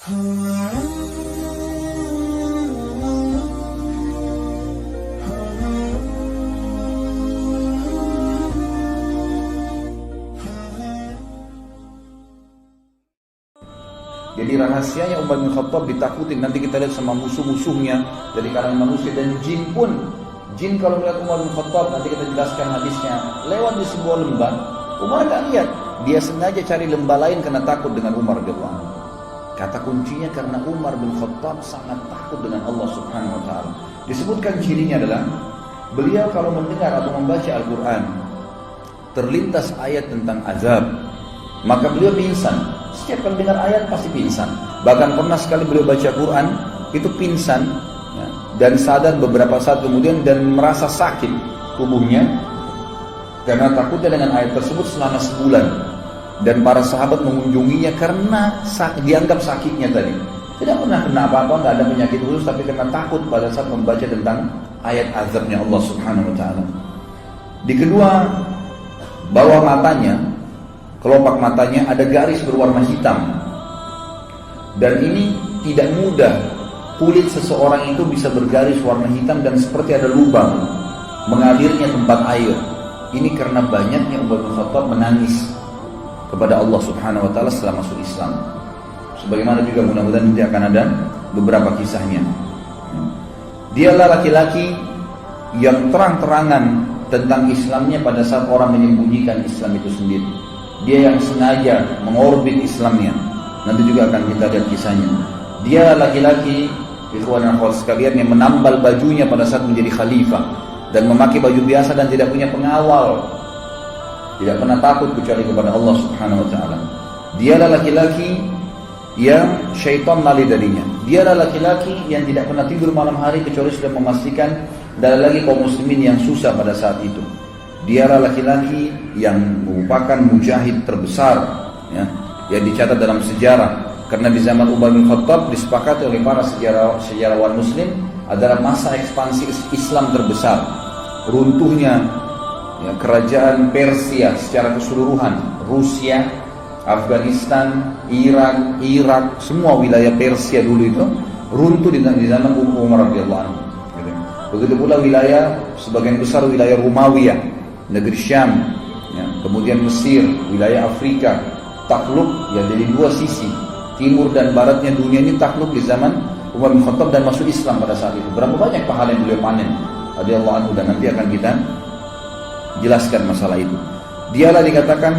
Jadi rahasianya Umar bin Khattab ditakutin, nanti kita lihat sama musuh-musuhnya dari kalangan manusia dan jin pun. Jin kalau melihat Umar bin Khattab, nanti kita jelaskan hadisnya, lewat di sebuah lembah, Umar gak lihat, dia sengaja cari lembah lain karena takut dengan Umar radhiyallahu anhu. Kata kuncinya karena Umar bin Khattab sangat takut dengan Allah Subhanahu wa taala. Disebutkan cirinya adalah beliau kalau mendengar atau membaca Al-Quran terlintas ayat tentang azab, maka beliau pingsan. Setiap kali dengar ayat pasti pingsan. Bahkan pernah sekali beliau baca Quran itu pingsan ya, dan sadar beberapa saat kemudian dan merasa sakit tubuhnya karena takutnya dengan ayat tersebut selama sebulan. Dan para sahabat mengunjunginya karena dianggap sakitnya tadi. Tidak pernah kena apa-apa, nggak ada penyakit khusus, tapi karena takut pada saat membaca tentang ayat azabnya Allah Subhanahu wa taala. Di kedua, bawah matanya, kelopak matanya ada garis berwarna hitam. Dan ini tidak mudah, kulit seseorang itu bisa bergaris warna hitam dan seperti ada lubang mengalirnya tempat air. Ini karena banyaknya Umar bin Khattab menangis kepada Allah Subhanahu wa taala setelah masuk Islam. Sebagaimana juga mudah-mudahan nanti akan ada beberapa kisahnya. Dialah laki-laki yang terang-terangan tentang Islamnya pada saat orang menyembunyikan Islam itu sendiri. Dia yang sengaja mengorbit Islamnya. Nanti juga akan kita lihat kisahnya. Dia laki-laki, ikhwan dan akhwat sekalian, yang menambal bajunya pada saat menjadi khalifah dan memakai baju biasa dan tidak punya pengawal. Tidak pernah takut kecuali kepada Allah Subhanahu wa taala. Dialah laki-laki yang syaitan lari darinya. Dialah laki-laki yang tidak pernah tidur malam hari kecuali sudah memastikan tidak ada lagi kaum muslimin yang susah pada saat itu. Dialah laki-laki yang merupakan mujahid terbesar ya, yang dicatat dalam sejarah. Karena di zaman Umar bin Khattab disepakati oleh para sejarawan muslim adalah masa ekspansi Islam terbesar. Runtuhnya ya, kerajaan Persia secara keseluruhan, Rusia, Afghanistan, Irak, semua wilayah Persia dulu itu runtuh di zaman Umar radhiyallahu anhu. Begitu pula wilayah sebagian besar wilayah Romawiya, negeri Syam, ya, kemudian Mesir, wilayah Afrika takluk ya dari dua sisi, timur dan baratnya dunia ini takluk di zaman Umar bin Khattab dan masuk Islam pada saat itu. Berapa banyak pahala yang beliau panen radhiyallahu anhu, dan nanti akan kita jelaskan masalah itu. Dialah dikatakan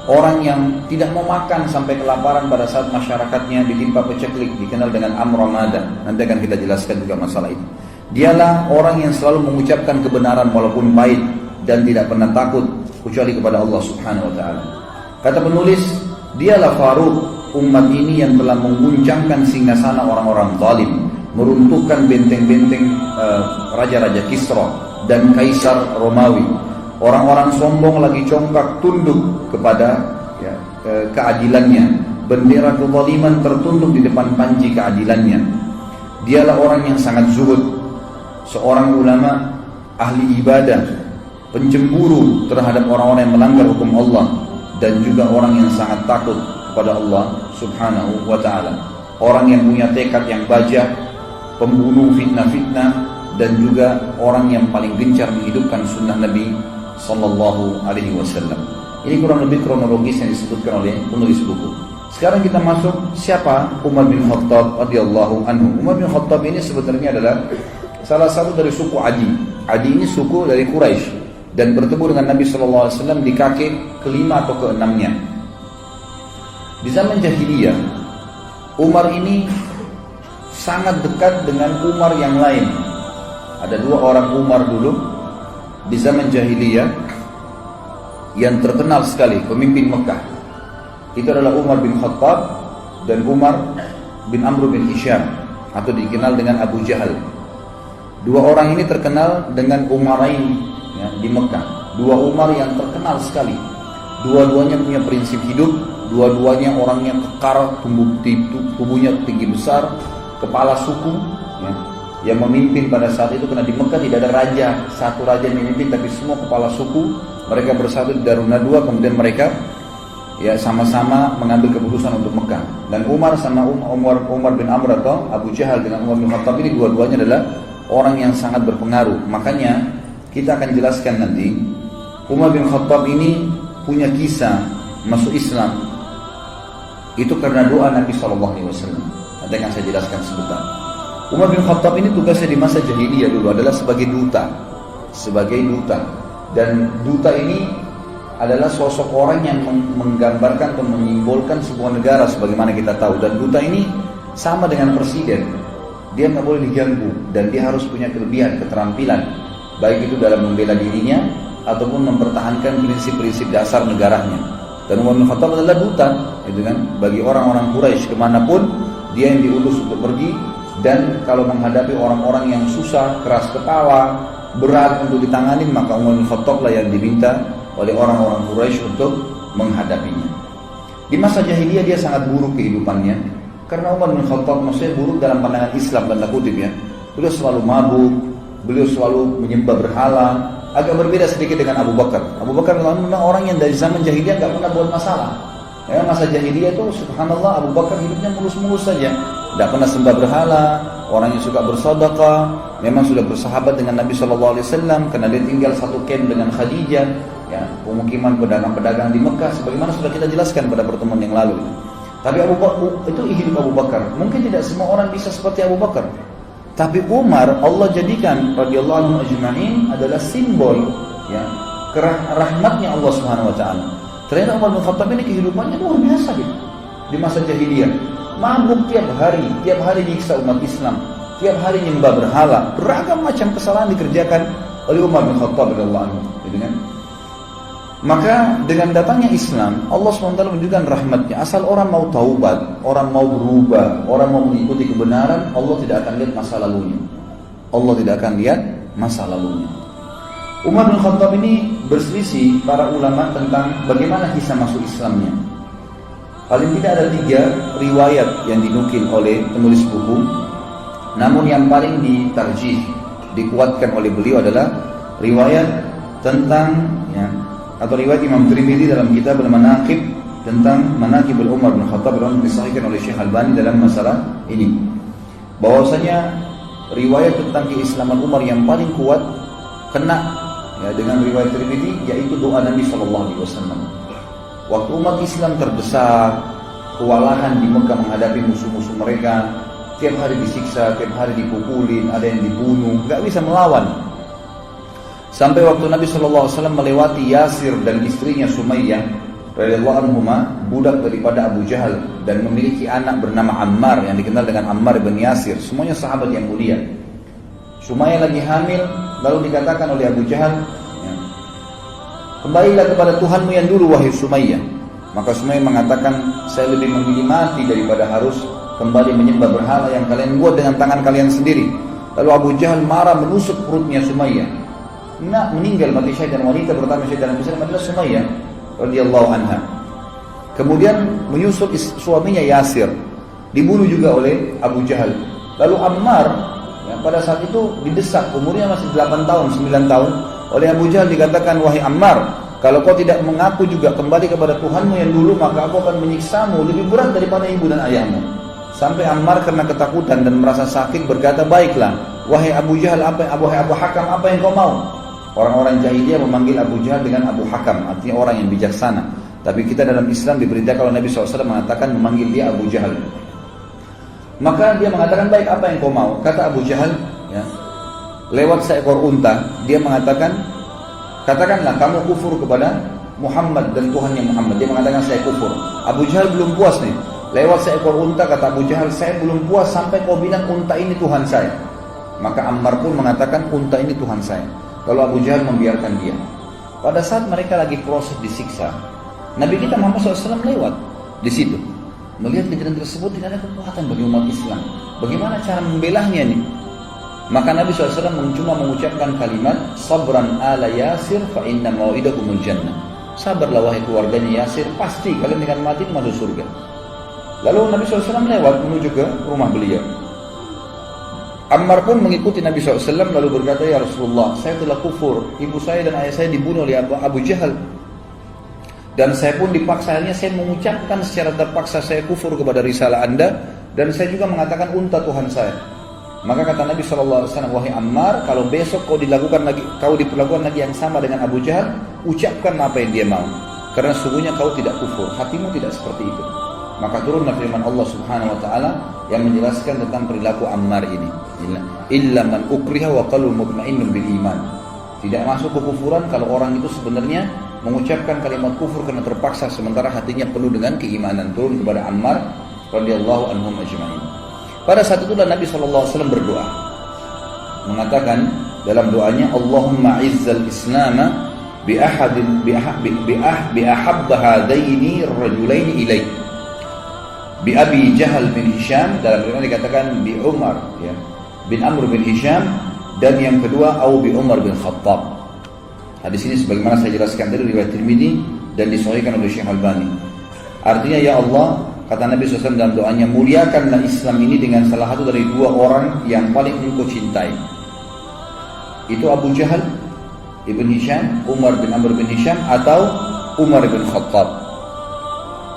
orang yang tidak mau makan sampai kelaparan pada saat masyarakatnya ditimpa paceklik, dikenal dengan Amramada. Nanti akan kita jelaskan juga masalah itu. Dialah orang yang selalu mengucapkan kebenaran walaupun pahit dan tidak pernah takut kecuali kepada Allah Subhanahu wa taala. Kata penulis, dialah Faruq umat ini yang telah mengguncangkan singgasana orang-orang zalim, meruntuhkan benteng-benteng raja-raja Kisra dan Kaisar Romawi. Orang-orang sombong lagi congkak tunduk kepada ya, keadilannya. Bendera kezaliman tertunduk di depan panji keadilannya. Dialah orang yang sangat zuhud, seorang ulama, ahli ibadah, pencemburu terhadap orang-orang yang melanggar hukum Allah, dan juga orang yang sangat takut kepada Allah Subhanahu wa taala. Orang yang punya tekad yang bajak, pembunuh fitnah-fitnah, dan juga orang yang paling gencar menghidupkan sunnah Nabi sallallahu alaihi wasallam. Ini kurang lebih kronologis yang disebutkan oleh penulis buku. Sekarang kita masuk siapa Umar bin Khattab radhiyallahu anhu. Umar bin Khattab ini sebenarnya adalah salah satu dari suku Adi. Adi ini suku dari Quraisy dan bertemu dengan Nabi sallallahu alaihi wasallam di kakek kelima atau keenamnya. Di zaman jahiliyah, Umar ini sangat dekat dengan Umar yang lain. Ada dua orang Umar dulu di zaman jahiliyah yang terkenal sekali, pemimpin Mekah. Itu adalah Umar bin Khattab dan Umar bin Amr bin Hisham, atau dikenal dengan Abu Jahal. Dua orang ini terkenal dengan Umarain ya, di Mekah. Dua Umar yang terkenal sekali. Dua-duanya punya prinsip hidup, dua-duanya orangnya kekar, tubuhnya tinggi besar, kepala suku ya, yang memimpin pada saat itu. Karena di Mekah tidak ada raja, satu raja yang memimpin, tapi semua kepala suku. Mereka bersatu di Darun Nadwa, kemudian mereka ya sama-sama mengambil keputusan untuk Mekah. Dan Umar sama Umar bin Amr atau Abu Jahal dengan Umar bin Khattab ini dua-duanya adalah orang yang sangat berpengaruh. Makanya kita akan jelaskan nanti Umar bin Khattab ini punya kisah masuk Islam itu karena doa Nabi SAW. Nanti akan saya jelaskan sebentar. Umar bin Khattab ini tugasnya di masa jahiliyah dulu adalah sebagai duta. Dan duta ini adalah sosok orang yang menggambarkan atau menyimbolkan sebuah negara sebagaimana kita tahu. Dan duta ini sama dengan presiden. Dia nggak boleh diganggu dan dia harus punya kelebihan, keterampilan, baik itu dalam membela dirinya ataupun mempertahankan prinsip-prinsip dasar negaranya. Dan Umar bin Khattab adalah duta, gitu kan, bagi orang-orang Quraisy kemanapun dia yang diutus untuk pergi. Dan kalau menghadapi orang-orang yang susah, keras kepala, berat untuk ditangani, maka Umar bin Khattab lah yang diminta oleh orang-orang Quraisy untuk menghadapinya. Di masa jahiliyah dia sangat buruk kehidupannya, karena Umar bin Khattab maksudnya buruk dalam pandangan Islam tanda kutip ya. Beliau selalu mabuk, beliau selalu menyembah berhala. Agak berbeda sedikit dengan Abu Bakar. Abu Bakar memang orang yang dari zaman jahiliyah gak pernah buat masalah. Ya, masa jahiliyah itu subhanallah Abu Bakar hidupnya mulus-mulus saja. Tidak pernah sembah berhala, orang yang suka bersedekah, memang sudah bersahabat dengan Nabi SAW karena dia tinggal satu camp dengan Khadijah, ya, pemukiman pedagang-pedagang di Mekah, sebagaimana sudah kita jelaskan pada pertemuan yang lalu. Tapi Abu Bakar itu hidup Abu Bakar. Mungkin tidak semua orang bisa seperti Abu Bakar. Tapi Umar Allah jadikan radhiyallahu anhu ajma'in adalah simbol ya rahmatnya Allah Subhanahu wa taala. Ternyata Umar bin Khattab ini kehidupannya luar biasa gitu. Di masa jahiliyah, mabuk tiap hari nyiksa umat Islam, tiap hari nyembah berhala, beragam macam kesalahan dikerjakan oleh Umar bin Khattab radhiyallahu anhu, gitu kan? Maka dengan datangnya Islam, Allah SWT menunjukkan rahmatnya. Asal orang mau taubat, orang mau berubah, orang mau mengikuti kebenaran, Allah tidak akan lihat masa lalunya. Umar bin Khattab ini berselisih para ulama tentang bagaimana kisah masuk Islamnya. Paling tidak ada 3 riwayat yang dinukil oleh penulis buku. Namun yang paling dikuatkan oleh beliau adalah riwayat tentang atau riwayat Imam Tirmidzi dalam kitab Al-Manaqib tentang Manaqibul Umar bin Khattab yang disahihkan oleh Syekh Albani dalam masalah ini. Bahwasanya riwayat tentang keislaman Umar yang paling kuat kena dengan riwayat Tirmidzi, yaitu doa Nabi SAW. Waktu umat Islam terbesar, kewalahan di Mekah menghadapi musuh-musuh mereka, tiap hari disiksa, tiap hari dipukulin, ada yang dibunuh, nggak bisa melawan. Sampai waktu Nabi SAW melewati Yasir dan istrinya Sumayyah radhiyallahu anhuma, budak daripada Abu Jahal, dan memiliki anak bernama Ammar yang dikenal dengan Ammar bin Yasir, semuanya sahabat yang mulia. Sumayyah lagi hamil, lalu dikatakan oleh Abu Jahal, kembalilah kepada Tuhanmu yang dulu wahai Sumayyah. Maka Sumayyah mengatakan, saya lebih memilih mati daripada harus kembali menyembah berhala yang kalian buat dengan tangan kalian sendiri. Lalu Abu Jahal marah menusuk perutnya Sumayyah. Meninggal mati syahid, dan wanita pertama syahid dalam Islam adalah Sumayyah radhiyallahu anha. Kemudian menyusul suaminya Yasir, dibunuh juga oleh Abu Jahal. Lalu Ammar pada saat itu didesak, umurnya masih 8 tahun, 9 tahun, oleh Abu Jahal dikatakan, wahai Ammar, kalau kau tidak mengaku juga kembali kepada Tuhanmu yang dulu, maka aku akan menyiksamu lebih berat daripada ibu dan ayahmu. Sampai Ammar karena ketakutan dan merasa sakit berkata, baiklah, wahai Abu Jahal, wahai Abu Hakam, apa yang kau mau? Orang-orang jahiliyah memanggil Abu Jahal dengan Abu Hakam, artinya orang yang bijaksana. Tapi kita dalam Islam diperintah kalau Nabi SAW mengatakan memanggil dia Abu Jahal. Maka dia mengatakan, baik, apa yang kau mau? Kata Abu Jahal, lewat seekor unta, dia mengatakan, katakanlah kamu kufur kepada Muhammad dan Tuhannya Muhammad. Dia mengatakan, saya kufur. Abu Jahal belum puas nih. Lewat seekor unta, kata Abu Jahal, saya belum puas sampai kau bilang unta ini Tuhan saya. Maka Ammar pun mengatakan, unta ini Tuhan saya. Lalu Abu Jahal membiarkan dia. Pada saat mereka lagi proses disiksa, Nabi kita Muhammad SAW lewat di situ. Melihat kejadian tersebut tidak ada kekuatan bagi umat Islam. Bagaimana cara membelahnya nih? Maka Nabi SAW cuma mengucapkan kalimat, sabran ala Yasir fa inna mau'idakumul jannah. Sabarlah wahai keluarganya Yasir, pasti kalian dengan mati masuk surga. Lalu Nabi SAW lewat menuju ke rumah beliau. Ammar pun mengikuti Nabi SAW lalu berkata, ya Rasulullah, saya telah kufur, ibu saya dan ayah saya dibunuh oleh Abu Jahal. Dan saya pun dipaksa, akhirnya saya mengucapkan secara terpaksa saya kufur kepada risalah Anda, dan saya juga mengatakan unta Tuhan saya. Maka kata Nabi SAW, wahai Ammar, kalau besok kau diperlakukan lagi yang sama dengan Abu Jahal, ucapkan apa yang dia mau. Karena sungguhnya kau tidak kufur, hatimu tidak seperti itu. Maka turunlah firman Allah Subhanahu wa taala yang menjelaskan tentang perilaku Ammar ini. Illa man ukriha wa qalbuhu mutmainnun bil iman. Tidak masuk kekufuran kalau orang itu sebenarnya mengucapkan kalimat kufur karena terpaksa sementara hatinya penuh dengan keimanan. Turun kepada Ammar radhiyallahu anhum ajma'in. Pada saat itulah Nabi SAW berdoa, mengatakan dalam doanya, Allahumma izzal islama bi ahabba hadaini rajulaini ilaik, bi Abi Jahal bin Hisham, dalam riwayat dikatakan bi Umar ya, bin Amr bin Hisham, dan yang kedua au bi Umar bin Khattab. Hadis ini sebagaimana saya jelaskan dari riwayat Tirmidzi dan disahihkan oleh Syekh Albani. Artinya, ya Allah, kata Nabi SAW dalam doanya, muliakanlah Islam ini dengan salah satu dari dua orang yang paling engkau cintai. Itu Abu Jahal Ibn Hisham, Umar bin Amr bin Hisham, atau Umar bin Khattab.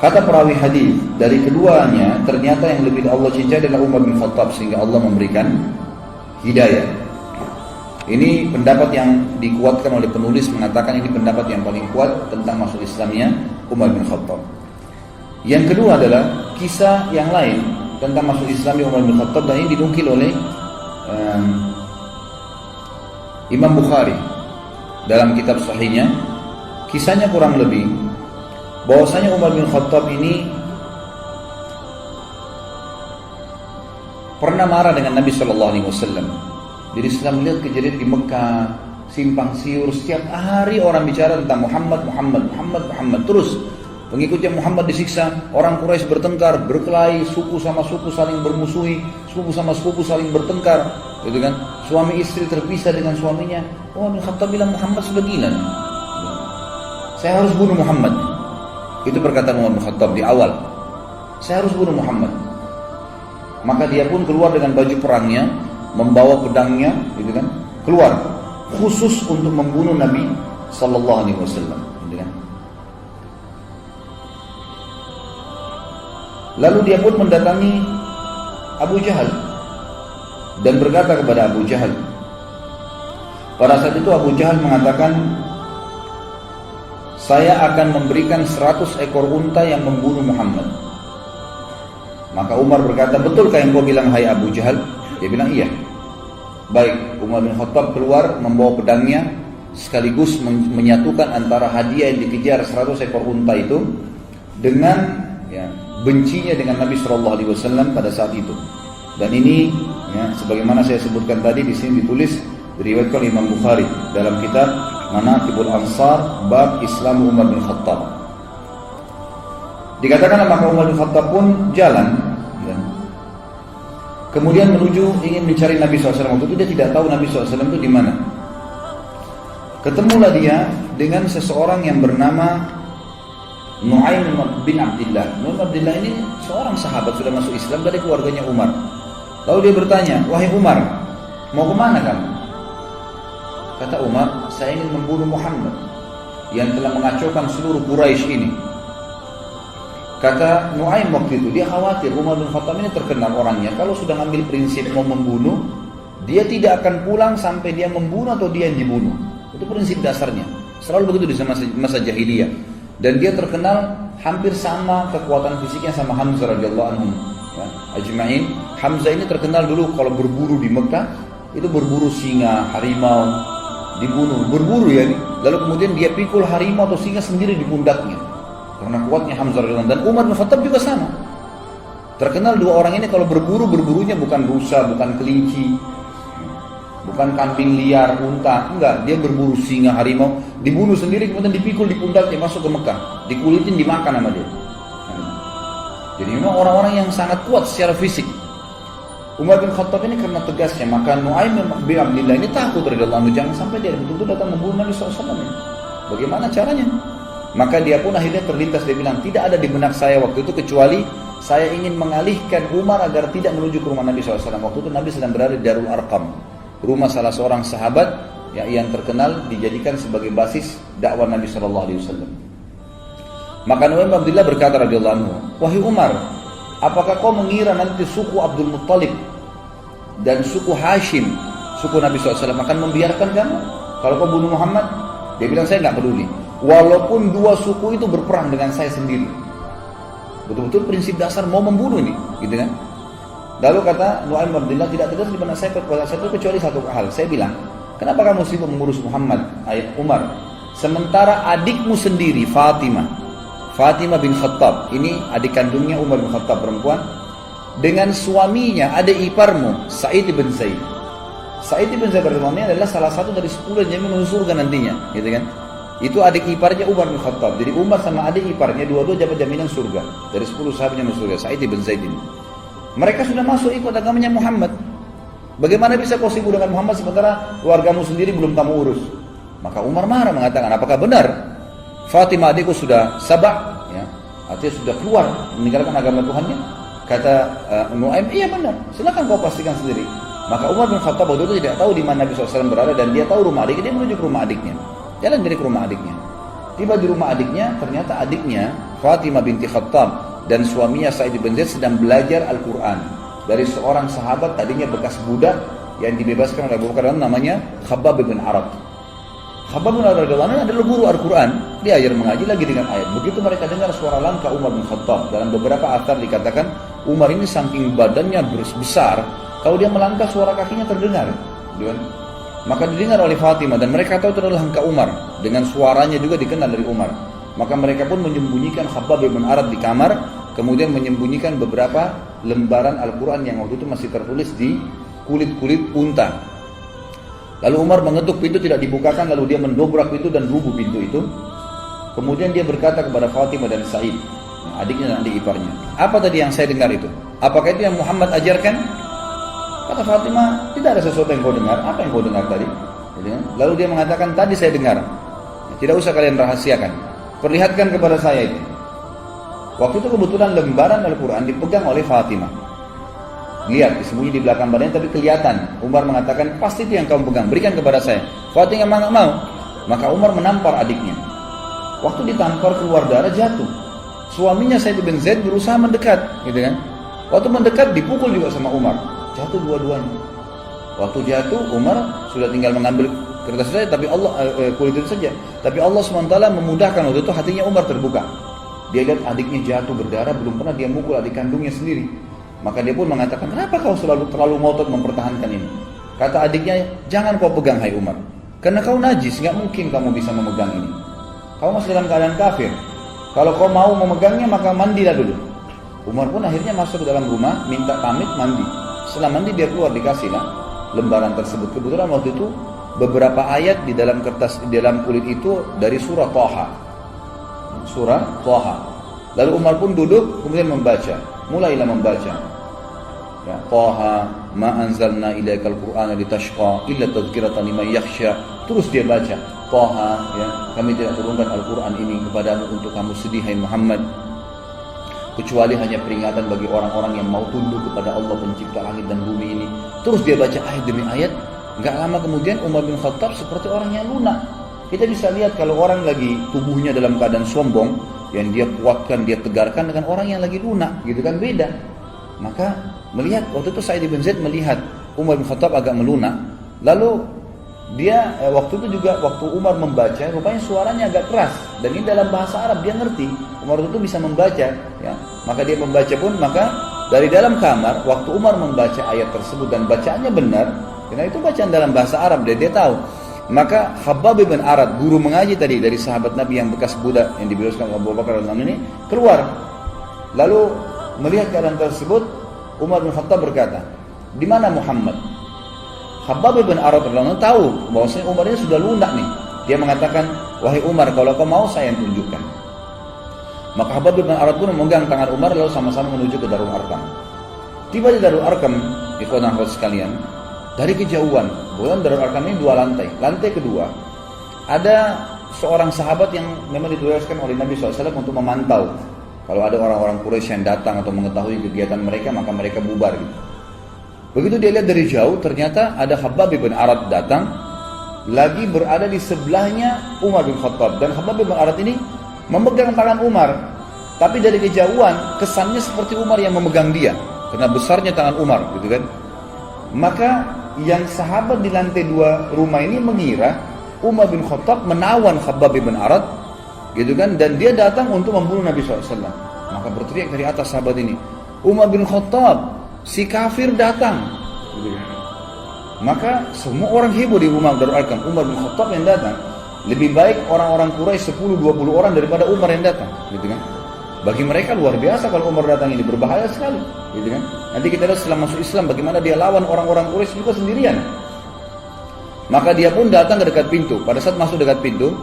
Kata perawi hadis, dari keduanya ternyata yang lebih Allah cintai adalah Umar bin Khattab, sehingga Allah memberikan hidayah. Ini pendapat yang dikuatkan oleh penulis, mengatakan ini pendapat yang paling kuat tentang masuk Islamnya Umar bin Khattab. Yang kedua adalah kisah yang lain tentang masuk Islamnya Umar bin Khattab, dan ini dinukil oleh Imam Bukhari dalam kitab sahihnya. Kisahnya kurang lebih bahwasanya Umar bin Khattab ini pernah marah dengan Nabi SAW. Jadi setelah melihat kejadian di Mekah, simpang siur, setiap hari orang bicara tentang Muhammad terus. Pengikutnya Muhammad disiksa, orang Quraisy bertengkar, berkelahi, suku sama suku saling bermusuhi, suku sama suku saling bertengkar, gitu kan? Suami istri terpisah dengan suaminya. Umar bin Khattab bilang, Muhammad sudah gila. Saya harus bunuh Muhammad. Itu perkataan Umar bin Khattab di awal. Saya harus bunuh Muhammad. Maka dia pun keluar dengan baju perangnya, membawa pedangnya, gitu kan? Keluar khusus untuk membunuh Nabi sallallahu alaihi wasallam, gitu kan? Lalu dia pun mendatangi Abu Jahal dan berkata kepada Abu Jahal. Pada saat itu Abu Jahal mengatakan, saya akan memberikan 100 ekor unta yang membunuh Muhammad. Maka Umar berkata, betulkah yang kau bilang hai Abu Jahal? Dia bilang iya. Baik, Umar bin Khattab keluar membawa pedangnya, sekaligus menyatukan antara hadiah yang dikejar 100 ekor unta itu dengan bencinya dengan Nabi SAW pada saat itu. Dan ini sebagaimana saya sebutkan tadi, di sini ditulis diriwayatkan Imam Bukhari dalam kitab Manaqibul Ansar bab Islam Umar bin Khattab. Dikatakan maka Umar bin Khattab pun jalan, kemudian menuju ingin mencari Nabi SAW. Waktu itu dia tidak tahu Nabi SAW itu di mana. Ketemulah dia dengan seseorang yang bernama Nu'aim bin Abdullah. Nu'aim bin Abdullah ini seorang sahabat, sudah masuk Islam dari keluarganya Umar. Lalu dia bertanya, wahai Umar, mau kemana kamu? Kata Umar, saya ingin membunuh Muhammad yang telah mengacaukan seluruh Quraisy ini. Kata Nu'aim waktu itu, dia khawatir Umar bin Khattab ini terkenal orangnya, kalau sudah ngambil prinsip mau membunuh, dia tidak akan pulang sampai dia membunuh atau dia yang dibunuh. Itu prinsip dasarnya. Selalu begitu di masa jahiliyah. Dan dia terkenal hampir sama kekuatan fisiknya sama Hamzah radhiyallahu anhu. Ajma'in. Hamzah ini terkenal dulu kalau berburu di Mekah, itu berburu singa, harimau, dibunuh, berburu ya. Lalu kemudian dia pikul harimau atau singa sendiri di pundaknya. Karena kuatnya Hamzah radhiyallahu anhu. Dan Umar bin Khattab juga sama. Terkenal dua orang ini kalau berburunya bukan rusa, bukan kelinci, bukan kambing liar, unta, enggak, dia berburu singa, harimau, dibunuh sendiri kemudian dipikul di pundaknya masuk ke Mekah, dikulitin, dimakan sama dia. Jadi memang orang-orang yang sangat kuat secara fisik. Umar bin Khattab ini karena tegasnya, maka Nu'aim bin Abdullah ini takut radhiyallahu anhu, jangan sampai dia betul-betul datang membunuh Nabi SAW. Bagaimana caranya? Maka dia pun akhirnya terlintas, dia bilang, tidak ada di benak saya waktu itu kecuali saya ingin mengalihkan Umar agar tidak menuju ke rumah Nabi SAW. Waktu itu Nabi sedang berada di Darul Arqam, rumah salah seorang sahabat yang terkenal, dijadikan sebagai basis dakwah Nabi SAW. Maka Nu'aim bin Abdillah berkata radhiyallahu anhu, "Wahai Umar, apakah kau mengira nanti suku Abdul Muttalib dan suku Hashim, suku Nabi SAW akan membiarkan kamu kalau kau bunuh Muhammad?" Dia bilang, "Saya nggak peduli, walaupun dua suku itu berperang dengan saya sendiri." Betul-betul prinsip dasar mau membunuh nih, gitu kan? Lalu kata Nu'aim bin Abdillah, "Tidak terjadi di mana saya kecuali satu hal." Saya bilang, "Kenapa kamu sibuk mengurus Muhammad, ayat Umar, sementara adikmu sendiri Fatimah bin Khattab, ini adik kandungnya Umar bin Khattab perempuan, dengan suaminya adik iparmu Sa'id bin Zaid. Sa'id bin Zaid ini adalah salah satu dari 10 yang masuk surga nantinya, gitu kan? Itu adik iparnya Umar bin Khattab. Jadi Umar sama adik iparnya dua-dua dapat jaminan surga dari 10 sahabat yang masuk surga. Sa'id bin Zaid ini. Mereka sudah masuk ikut agamanya Muhammad. Bagaimana bisa kau sibuk dengan Muhammad sementara keluargamu sendiri belum kamu urus? Maka Umar marah mengatakan, "Apakah benar Fatimah adikku sudah sabah, ya, artinya sudah keluar meninggalkan agama Tuhannya?" Kata Nu'aim, "Iya benar, silakan kau pastikan sendiri." Maka Umar bin Khattab waktu itu tidak tahu di mana Nabi SAW berada dan dia tahu rumah adiknya, dia menuju ke rumah adiknya. Jalan dari ke rumah adiknya. Tiba di rumah adiknya, ternyata adiknya Fatimah binti Khattab dan suaminya Sa'id bin Zaid sedang belajar Al-Quran dari seorang sahabat tadinya bekas budak yang dibebaskan oleh Abu Bakar, namanya Khabbab bin Arad. Khabbab bin Arad adalah guru Al-Quran, dia ajar mengaji lagi dengan ayat. Begitu mereka dengar suara langkah Umar bin Khattab, dalam beberapa athar dikatakan Umar ini saking badannya besar, kalau dia melangkah suara kakinya terdengar, maka didengar oleh Fatimah dan mereka tahu itu adalah langkah Umar, dengan suaranya juga dikenal dari Umar. Maka mereka pun menyembunyikan Khabbab bin Arad di kamar, kemudian menyembunyikan beberapa lembaran Al-Quran yang waktu itu masih tertulis di kulit-kulit unta. Lalu Umar mengetuk pintu, tidak dibukakan, lalu dia mendobrak pintu dan rubuh pintu itu. Kemudian dia berkata kepada Fatimah dan Sa'id, adiknya dan adik iparnya, "Apa tadi yang saya dengar itu? Apakah itu yang Muhammad ajarkan?" Kata Fatimah, "Tidak ada sesuatu yang kau dengar. Apa yang kau dengar tadi?" Lalu dia mengatakan, "Tadi saya dengar. Tidak usah kalian rahasiakan. Perlihatkan kepada saya itu." Waktu itu kebetulan lembaran Al-Quran dipegang oleh Fatimah. Lihat, disembunyi di belakang badannya tapi kelihatan. Umar mengatakan, "Pasti itu yang kamu pegang, berikan kepada saya." Fatimah nggak mau. Maka Umar menampar adiknya. Waktu ditampar keluar darah, jatuh. Suaminya Sa'id bin Zaid berusaha mendekat, gitu kan? Waktu mendekat dipukul juga sama Umar. Jatuh dua-duanya. Waktu jatuh, Umar sudah tinggal mengambil kertas saja, tapi kulit itu saja. Tapi Allah SWT memudahkan waktu itu hatinya Umar terbuka. Dia lihat adiknya jatuh berdarah, belum pernah dia mukul adik kandungnya sendiri. Maka dia pun mengatakan, "Kenapa kau terlalu ngotot mempertahankan ini?" Kata adiknya, "Jangan kau pegang, hai Umar. Karena kau najis, nggak mungkin kamu bisa memegang ini. Kau masih dalam keadaan kafir. Kalau kau mau memegangnya, maka mandilah dulu." Umar pun akhirnya masuk ke dalam rumah, minta pamit mandi. Setelah mandi dia keluar, dikasihlah lembaran tersebut. Kebetulan waktu itu beberapa ayat di dalam kertas, di dalam kulit itu dari surah Thaha. Surah Thaha. Lalu Umar pun duduk, kemudian membaca. Mulailah membaca. Ya, Thaha, ma anzalna ilaikal Qur'ana litashqa illa tadhkiratan liman yakhsha. Terus dia baca, Thaha, ya, kami tidak turunkan Al-Quran ini kepadamu untuk kamu sedih, hai Muhammad, kecuali hanya peringatan bagi orang-orang yang mau tunduk kepada Allah pencipta langit dan bumi ini. Terus dia baca ayat demi ayat. Enggak lama kemudian Umar bin Khattab seperti orang yang lunak. Kita bisa lihat kalau orang lagi tubuhnya dalam keadaan sombong, yang dia kuatkan, dia tegarkan, dengan orang yang lagi lunak, gitu kan, beda. Maka melihat waktu itu Sa'id bin Zaid melihat Umar bin Khattab agak melunak, lalu dia waktu itu juga waktu Umar membaca, rupanya suaranya agak keras dan ini dalam bahasa Arab, dia ngerti. Umar itu bisa membaca, ya. Maka dia membaca pun, maka dari dalam kamar waktu Umar membaca ayat tersebut dan bacaannya benar, karena itu bacaan dalam bahasa Arab, dia tahu. Maka Khabbab bin Arad, guru mengaji tadi dari sahabat Nabi yang bekas budak yang dibebaskan oleh Abu Bakar ini, keluar. Lalu melihat keadaan tersebut, Umar bin Khattab berkata, "Di mana Muhammad?" Khabbab bin Arad tahu bahwasanya Umar ini sudah lunak nih. Dia mengatakan, "Wahai Umar, kalau kau mau saya yang tunjukkan." Maka Khabbab bin Arad pun memegang tangan Umar lalu sama-sama menuju ke Darul Arqam. Tiba di Darul Arqam, ikhwan akhwat sekalian, dari kejauhan, bukan Darul Arqam ini 2 lantai. Lantai kedua, ada seorang sahabat yang memang ditugaskan oleh Nabi SAW untuk memantau. Kalau ada orang-orang Quraisy yang datang atau mengetahui kegiatan mereka, maka mereka bubar gitu. Begitu dia lihat dari jauh, ternyata ada Khabbab bin Arad datang, lagi berada di sebelahnya Umar bin Khattab. Dan Khabbab bin Arad ini memegang tangan Umar. Tapi dari kejauhan kesannya seperti Umar yang memegang dia, karena besarnya tangan Umar, gitu kan. Maka yang sahabat di lantai 2 rumah ini mengira Umar bin Khattab menawan Khabbab bin Arad, gitu kan, dan dia datang untuk membunuh Nabi SAW. Maka berteriak dari atas sahabat ini, Umar bin Khattab, si kafir datang, gitu kan. Maka semua orang heboh di rumah Darul Arqam, Umar bin Khattab yang datang. Lebih baik orang-orang Quraisy 10-20 orang daripada Umar yang datang, gitu kan. Bagi mereka luar biasa kalau Umar datang, ini berbahaya sekali, gitu kan. Nanti kita lihat setelah masuk Islam bagaimana dia lawan orang-orang Quraisy juga sendirian. Maka dia pun datang ke dekat pintu. Pada saat masuk dekat pintu,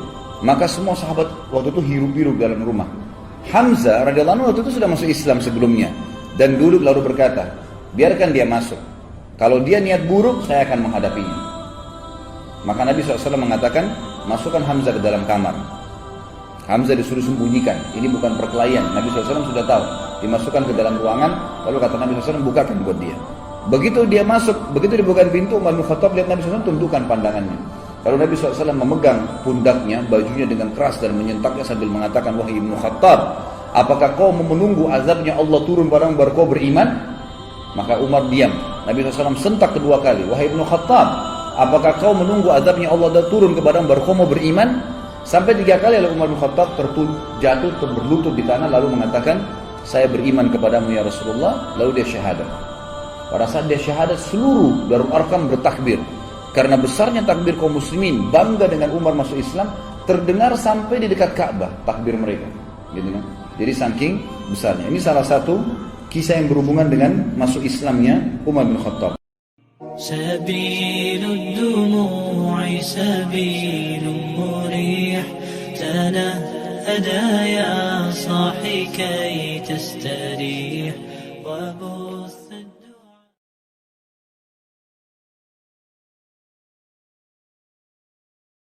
maka semua sahabat waktu itu hirup-hirup dalam rumah. Hamzah radhiyallahu anhu waktu itu sudah masuk Islam sebelumnya dan duduk lalu berkata, biarkan dia masuk. Kalau dia niat buruk, saya akan menghadapinya. Maka Nabi SAW mengatakan, masukkan Hamzah ke dalam kamar. Hamzah disuruh sembunyikan, ini bukan perkelahian. Nabi SAW sudah tahu, dimasukkan ke dalam ruangan, lalu kata Nabi SAW, bukakan buat dia. Begitu dia masuk, begitu dibukakan pintu, Umar bin Khattab lihat Nabi SAW, tundukkan pandangannya. Lalu Nabi SAW memegang pundaknya, bajunya dengan keras dan menyentaknya sambil mengatakan, wahai Ibnu Khattab, apakah kau menunggu azabnya Allah turun padamu baru kau beriman? Maka Umar diam. Nabi SAW sentak kedua kali, wahai Ibnu Khattab, apakah kau menunggu azabnya Allah turun kepadamu baru kau mau beriman? Sampai 3 kali lalu Umar bin Khattab jatuh berlutut di tanah lalu mengatakan, saya beriman kepadamu ya Rasulullah. Lalu dia syahadat. Pada saat dia syahadat, seluruh Darul Arqam bertakbir. Karena besarnya takbir kaum muslimin, bangga dengan Umar masuk Islam, terdengar sampai di dekat Ka'bah takbir mereka, gitu kan. Jadi saking besarnya. Ini salah satu kisah yang berhubungan dengan masuk Islamnya Umar bin Khattab. سبيل الدموع سبيل مريح تنهدى يا صاحي كي تستريح وبث